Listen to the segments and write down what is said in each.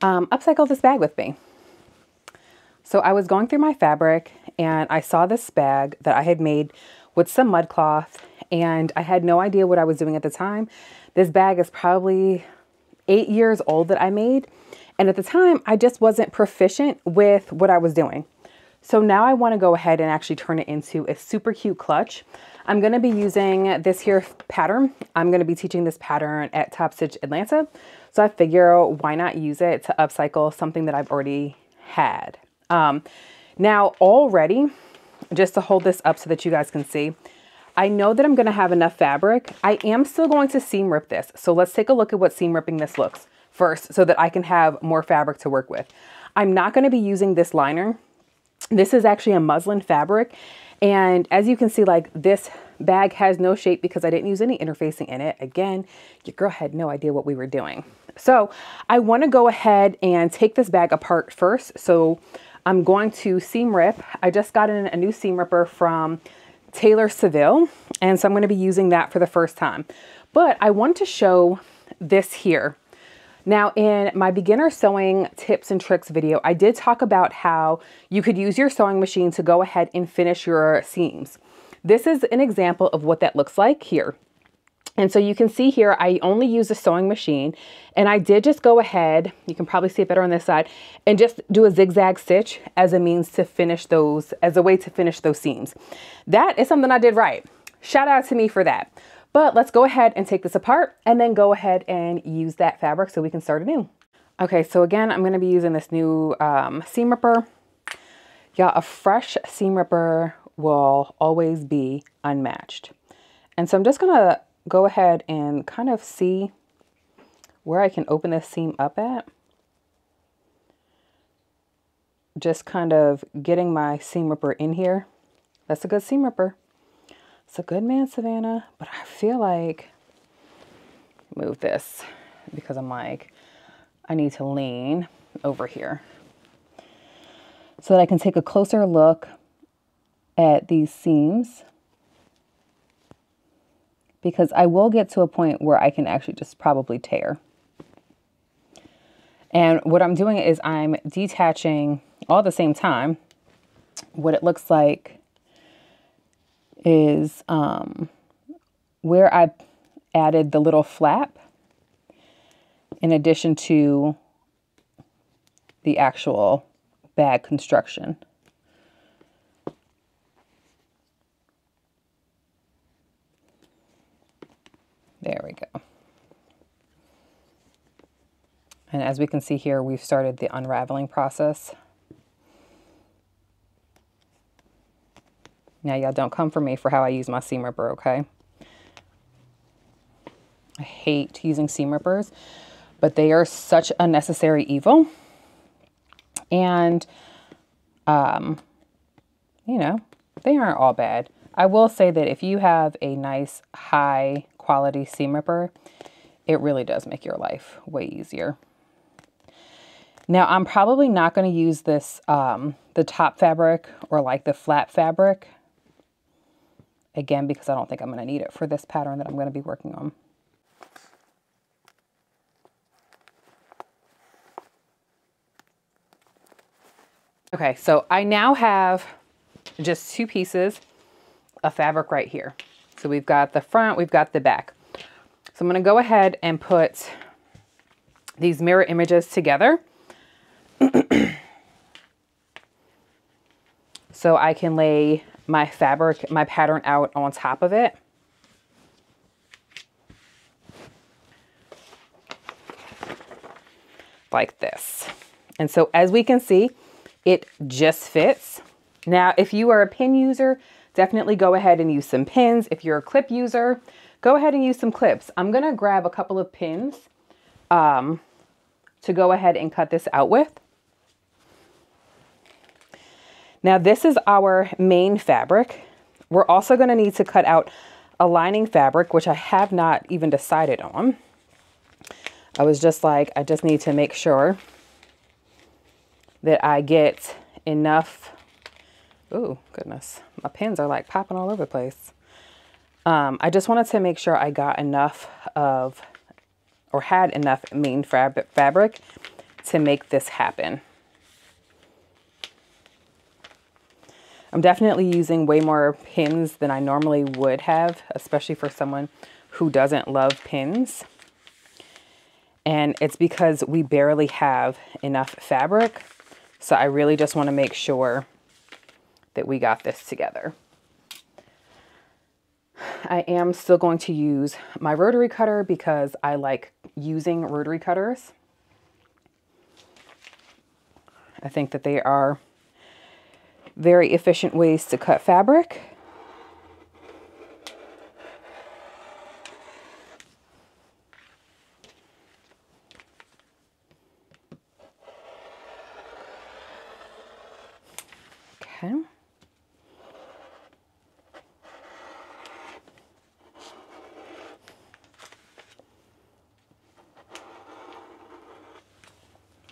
upcycle this bag with me. So I was going through my fabric and I saw this bag that I had made with some mud cloth, and I had no idea what I was doing at the time. This bag is probably 8 years old that I made. And at the time, I just wasn't proficient with what I was doing. So now I want to go ahead and actually turn it into a super cute clutch. I'm going to be using this here pattern. I'm going to be teaching this pattern at Top Stitch Atlanta. So I figure why not use it to upcycle something that I've already had. Now already, just to hold this up so that you guys can see, I know that I'm going to have enough fabric. I am still going to seam rip this. So let's take a look at what seam ripping this looks first so that I can have more fabric to work with. I'm not going to be using this liner. This is actually a muslin fabric. And as you can see, like, this bag has no shape because I didn't use any interfacing in it. Again, your girl had no idea what we were doing. So I want to go ahead and take this bag apart first. So I'm going to seam rip. I just got in a new seam ripper from Taylor Seville, and so I'm going to be using that for the first time. But I want to show this here. Now, in my beginner sewing tips and tricks video, I did talk about how you could use your sewing machine to go ahead and finish your seams. This is an example of what that looks like here. And so you can see here, I only use a sewing machine, and I did just go ahead, you can probably see it better on this side, and just do a zigzag stitch as a means to finish those, as a way to finish those seams. That is something I did right. Shout out to me for that. But let's go ahead and take this apart and then go ahead and use that fabric so we can start anew. Okay, so again, I'm going to be using this new seam ripper. Yeah, a fresh seam ripper will always be unmatched. And so I'm just going to go ahead and kind of see where I can open this seam up at. Just kind of getting my seam ripper in here. That's a good seam ripper. It's a good man, Savannah, but I feel like, move this because I'm like, I need to lean over here so that I can take a closer look at these seams, because I will get to a point where I can actually just probably tear. And what I'm doing is I'm detaching all at the same time. What it looks like is where I added the little flap in addition to the actual bag construction. There we go. And as we can see here, we've started the unraveling process. Now, y'all don't come for me for how I use my seam ripper, okay? I hate using seam rippers, but they are such a necessary evil. And, you know, they aren't all bad. I will say that if you have a nice, high quality seam ripper, it really does make your life way easier. Now, I'm probably not going to use this, the top fabric or like the flat fabric. Again, because I don't think I'm going to need it for this pattern that I'm going to be working on. Okay, so I now have just two pieces of fabric right here. So we've got the front, we've got the back. So I'm going to go ahead and put these mirror images together so I can lay my fabric, my pattern out on top of it. Like this. And so as we can see, it just fits. Now, if you are a pin user, definitely go ahead and use some pins. If you're a clip user, go ahead and use some clips. I'm going to grab a couple of pins to go ahead and cut this out with. Now, this is our main fabric. We're also going to need to cut out a lining fabric, which I have not even decided on. I was just like, I just need to make sure that I get enough. Oh, goodness. My pins are like popping all over the place. I just wanted to make sure I got enough of, or had enough main fabric to make this happen. I'm definitely using way more pins than I normally would have, especially for someone who doesn't love pins. And it's because we barely have enough fabric. So I really just want to make sure that we got this together. I am still going to use my rotary cutter because I like using rotary cutters. I think that they are very efficient ways to cut fabric. Okay.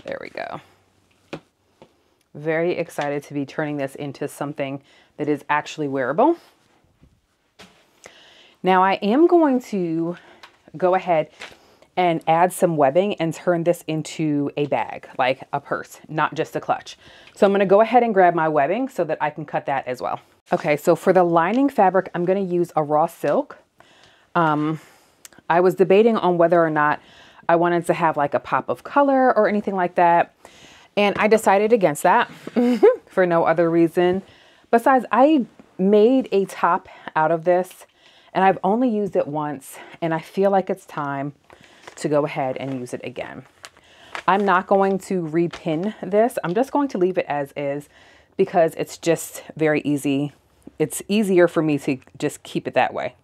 There we go. Very excited to be turning this into something that is actually wearable. Now I am going to go ahead and add some webbing and turn this into a bag, like a purse, not just a clutch. So I'm going to go ahead and grab my webbing so that I can cut that as well. Okay, so for the lining fabric, I'm going to use a raw silk. I was debating on whether or not I wanted to have like a pop of color or anything like that. And I decided against that for no other reason. Besides, I made a top out of this and I've only used it once and I feel like it's time to go ahead and use it again. I'm not going to repin this. I'm just going to leave it as is because it's just very easy. It's easier for me to just keep it that way.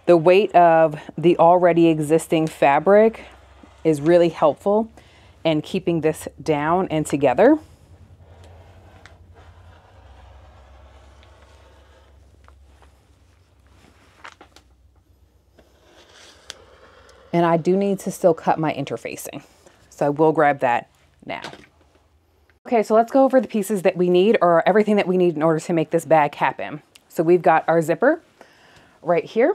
The weight of the already existing fabric is really helpful in keeping this down and together. And I do need to still cut my interfacing. So I will grab that now. Okay, so let's go over the pieces that we need, or everything that we need in order to make this bag happen. So we've got our zipper right here.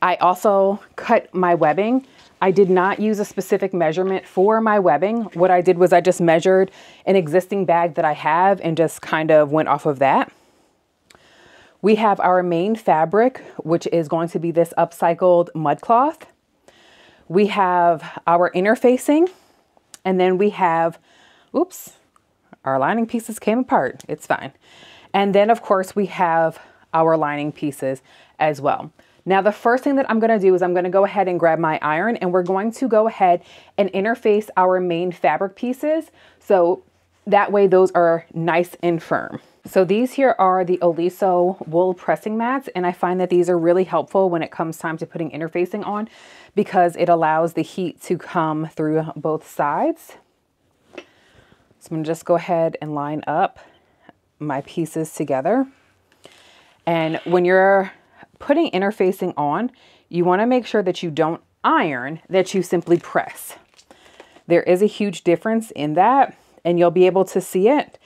I also cut my webbing. I did not use a specific measurement for my webbing. What I did was I just measured an existing bag that I have and just kind of went off of that. We have our main fabric, which is going to be this upcycled mud cloth. We have our interfacing, and then we have, oops, our lining pieces came apart. It's fine. And then of course we have our lining pieces as well. Now, the first thing that I'm going to do is I'm going to go ahead and grab my iron, and we're going to go ahead and interface our main fabric pieces. So that way those are nice and firm. So these here are the Oliso wool pressing mats, and I find that these are really helpful when it comes time to putting interfacing on because it allows the heat to come through both sides. So I'm going to just go ahead and line up my pieces together. And when you're putting interfacing on, you want to make sure that you don't iron, that you simply press. There is a huge difference in that, and you'll be able to see it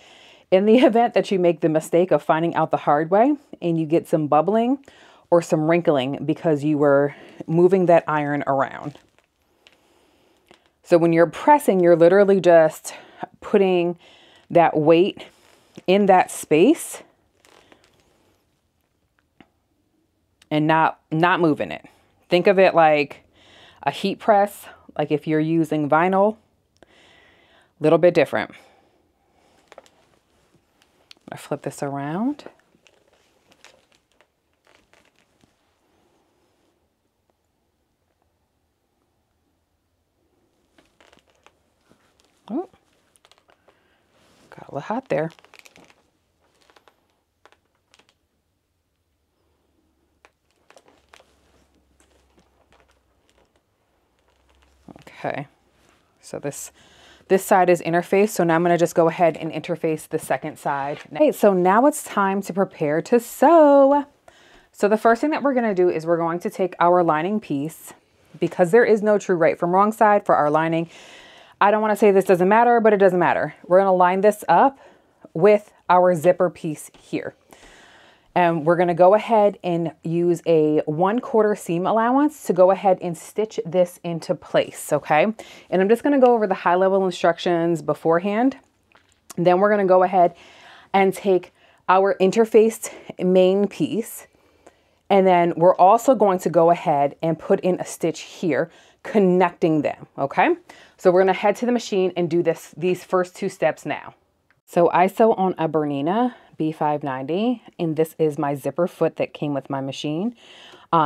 in the event that you make the mistake of finding out the hard way and you get some bubbling or some wrinkling because you were moving that iron around. So when you're pressing, you're literally just putting that weight in that space and not moving it. Think of it like a heat press, like if you're using vinyl, a little bit different. I flip this around. Oh, got a little hot there. Okay, so this side is interfaced, so now I'm going to just go ahead and interface the second side. Okay, so now it's time to prepare to sew. So the first thing that we're going to do is we're going to take our lining piece, because there is no true right from wrong side for our lining. I don't want to say this doesn't matter, but it doesn't matter. We're going to line this up with our zipper piece here. And we're gonna go ahead and use a 1/4 seam allowance to go ahead and stitch this into place, okay? And I'm just gonna go over the high level instructions beforehand. Then we're gonna go ahead and take our interfaced main piece, and then we're also going to go ahead and put in a stitch here, connecting them, okay? So we're gonna head to the machine and do these first 2 steps now. So I sew on a Bernina B590, and this is my zipper foot that came with my machine.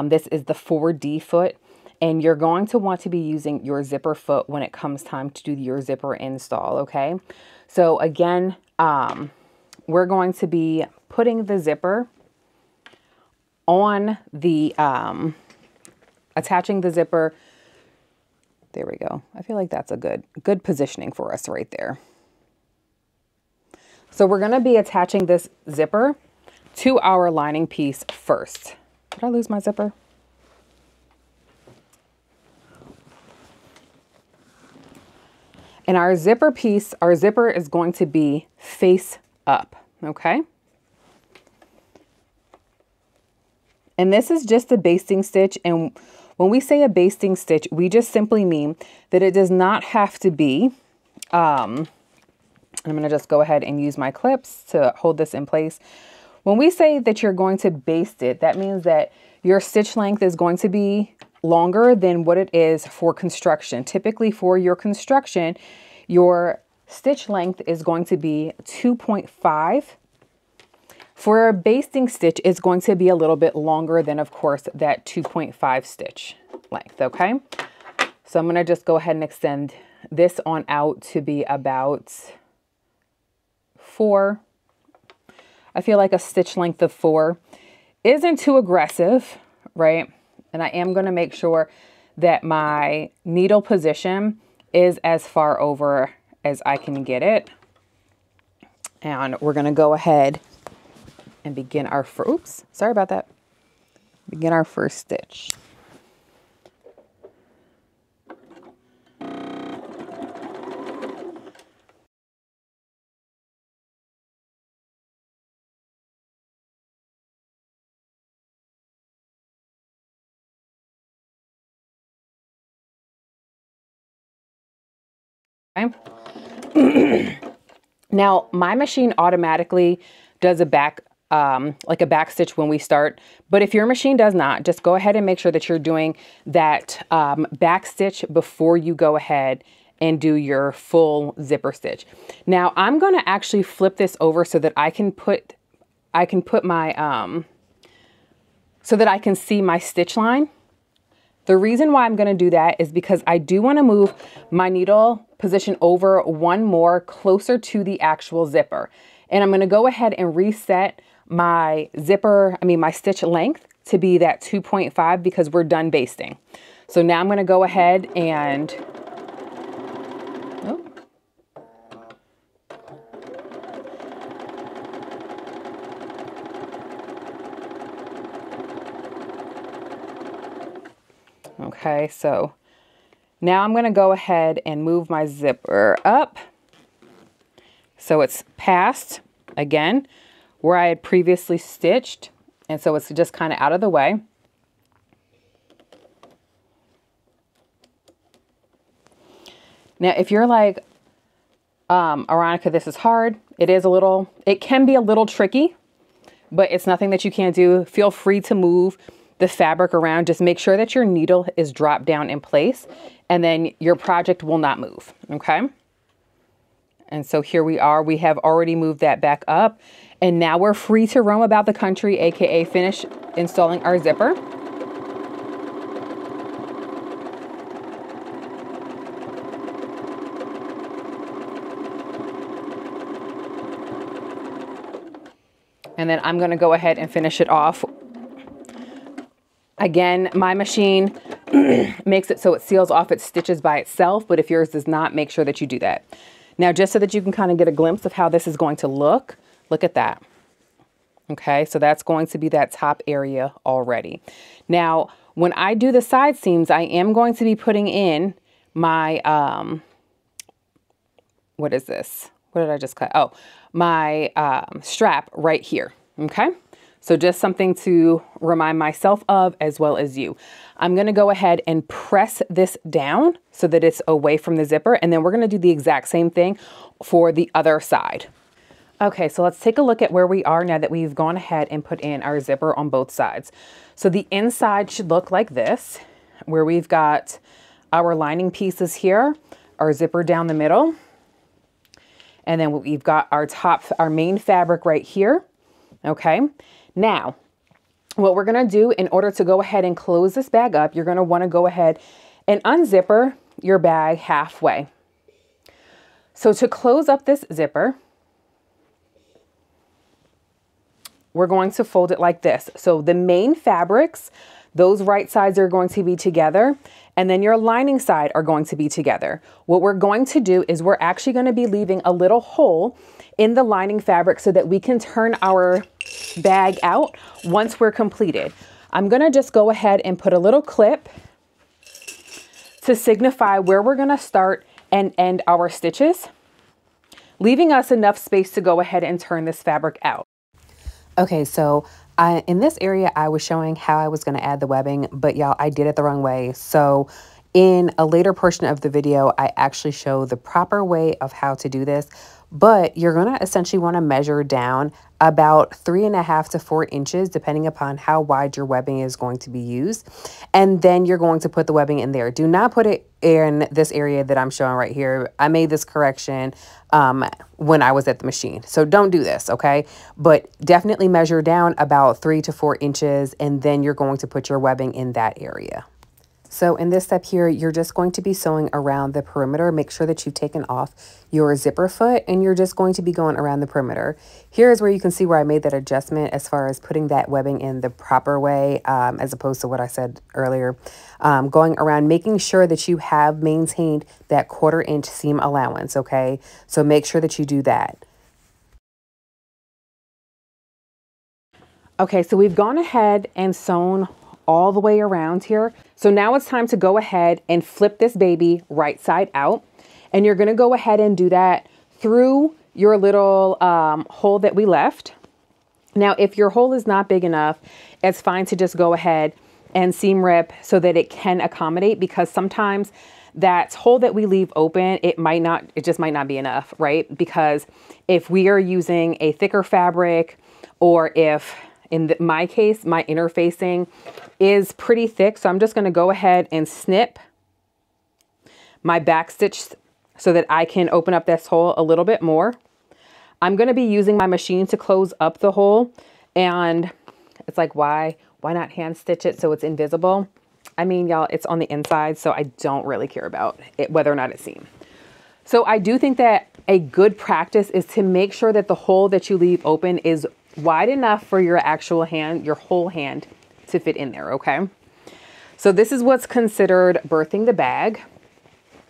This is the 4D foot, and you're going to want to be using your zipper foot when it comes time to do your zipper install, okay? So again, we're going to be putting the zipper on the, attaching the zipper. There we go. I feel like that's a good positioning for us right there. So we're going to be attaching this zipper to our lining piece first. Did I lose my zipper? And our zipper piece, our zipper is going to be face up, okay? And this is just a basting stitch. And when we say a basting stitch, we just simply mean that it does not have to be, I'm going to just go ahead and use my clips to hold this in place. When we say that you're going to baste it, that means that your stitch length is going to be longer than what it is for construction. Typically for your construction, your stitch length is going to be 2.5. For a basting stitch, it's going to be a little bit longer than, of course, that 2.5 stitch length, okay? So I'm going to just go ahead and extend this on out to be about 4. I feel like a stitch length of 4 isn't too aggressive, right? And I am going to make sure that my needle position is as far over as I can get it. And we're going to go ahead and begin our begin our first stitch. Okay. Now my machine automatically does a back stitch when we start, but if your machine does not, just go ahead and make sure that you're doing that back stitch before you go ahead and do your full zipper stitch. Now I'm going to actually flip this over so that I can put my so that I can see my stitch line. The reason why I'm going to do that is because I do want to move my needle position over one more closer to the actual zipper. And I'm going to go ahead and reset my my stitch length to be that 2.5 because we're done basting. So now I'm going to go ahead and, okay, so now I'm going to go ahead and move my zipper up so it's past, again, where I had previously stitched. And so it's just kind of out of the way. Now, if you're like, Aronica, this is hard. It can be a little tricky, but it's nothing that you can't do. Feel free to move the fabric around. Just make sure that your needle is dropped down in place, and then your project will not move, okay? And so here we are. We have already moved that back up, and now we're free to roam about the country, aka finish installing our zipper. And then I'm going to go ahead and finish it off. Again, my machine makes it so it seals off its stitches by itself, but if yours does not, make sure that you do that. Now, just so that you can kind of get a glimpse of how this is going to look at that. Okay, so that's going to be that top area already. Now, when I do the side seams, I am going to be putting in my, what is this? What did I just cut? Oh, my strap right here. Okay, So just something to remind myself of as well as you. I'm going to go ahead and press this down so that it's away from the zipper. And then we're going to do the exact same thing for the other side. Okay, so let's take a look at where we are now that we've gone ahead and put in our zipper on both sides. So the inside should look like this, where we've got our lining pieces here, our zipper down the middle, and then we've got our main fabric right here. Okay, now what we're gonna do in order to go ahead and close this bag up, you're gonna wanna go ahead and unzipper your bag halfway. So to close up this zipper, we're going to fold it like this. So the main fabrics, those right sides are going to be together, and then your lining side are going to be together. What we're going to do is we're actually going to be leaving a little hole in the lining fabric so that we can turn our bag out once we're completed. I'm going to just go ahead and put a little clip to signify where we're going to start and end our stitches, leaving us enough space to go ahead and turn this fabric out. Okay, so in this area, I was showing how I was going to add the webbing, but y'all, I did it the wrong way. So in a later portion of the video, I actually show the proper way of how to do this, but you're going to essentially want to measure down about 3.5 to 4 inches, depending upon how wide your webbing is going to be used. And then you're going to put the webbing in there. Do not put it in this area that I'm showing right here. I made this correction when I was at the machine. So don't do this, okay? But definitely measure down about 3 to 4 inches, and then you're going to put your webbing in that area. So in this step here, you're just going to be sewing around the perimeter. Make sure that you've taken off your zipper foot, and you're just going to be going around the perimeter. Here is where you can see where I made that adjustment as far as putting that webbing in the proper way, as opposed to what I said earlier. Going around, making sure that you have maintained that 1/4 inch seam allowance, okay? So make sure that you do that. Okay, so we've gone ahead and sewn all the way around here. So now it's time to go ahead and flip this baby right side out. And you're gonna go ahead and do that through your little hole that we left. Now, if your hole is not big enough, it's fine to just go ahead and seam rip so that it can accommodate, because sometimes that hole that we leave open, it just might not be enough, right? Because if we are using a thicker fabric, or if in my case, my interfacing is pretty thick, so I'm just going to go ahead and snip my back stitch so that I can open up this hole a little bit more. I'm going to be using my machine to close up the hole, and it's like, why not hand stitch it so it's invisible? I mean, y'all, it's on the inside, so I don't really care about it, whether or not it's seam. So I do think that a good practice is to make sure that the hole that you leave open is wide enough for your actual hand, your whole hand, to fit in there, okay? So this is what's considered birthing the bag.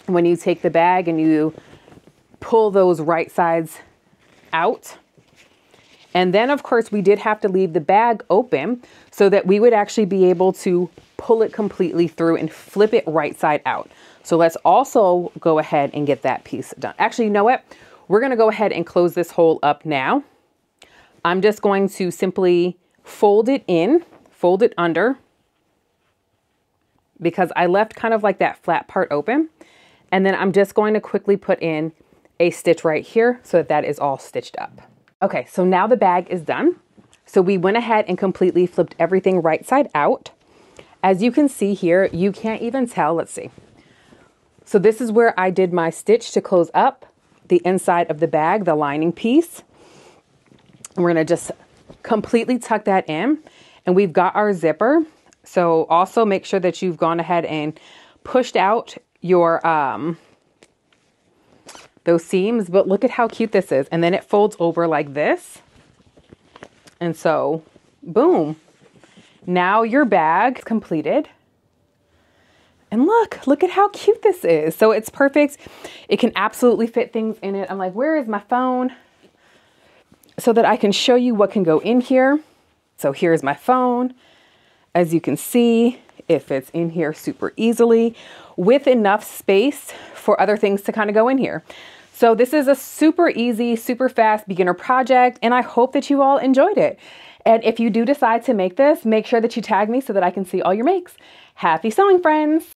When you take the bag and you pull those right sides out. And then, of course, we did have to leave the bag open so that we would actually be able to pull it completely through and flip it right side out. So let's also go ahead and get that piece done. Actually, you know what? We're going to go ahead and close this hole up now. I'm just going to simply fold it in, fold it under, because I left kind of like that flat part open. And then I'm just going to quickly put in a stitch right here so that that is all stitched up. Okay, so now the bag is done. So we went ahead and completely flipped everything right side out. As you can see here, you can't even tell. Let's see. So this is where I did my stitch to close up the inside of the bag, the lining piece. We're going to just completely tuck that in, and we've got our zipper. So also make sure that you've gone ahead and pushed out your those seams, but look at how cute this is. And then it folds over like this. And so boom, now your bag is completed. And look at how cute this is. So it's perfect. It can absolutely fit things in it. I'm like, where is my phone? So that I can show you what can go in here. So here's my phone. As you can see, it fits in here super easily with enough space for other things to kind of go in here. So this is a super easy, super fast beginner project, and I hope that you all enjoyed it. And if you do decide to make this, make sure that you tag me so that I can see all your makes. Happy sewing, friends!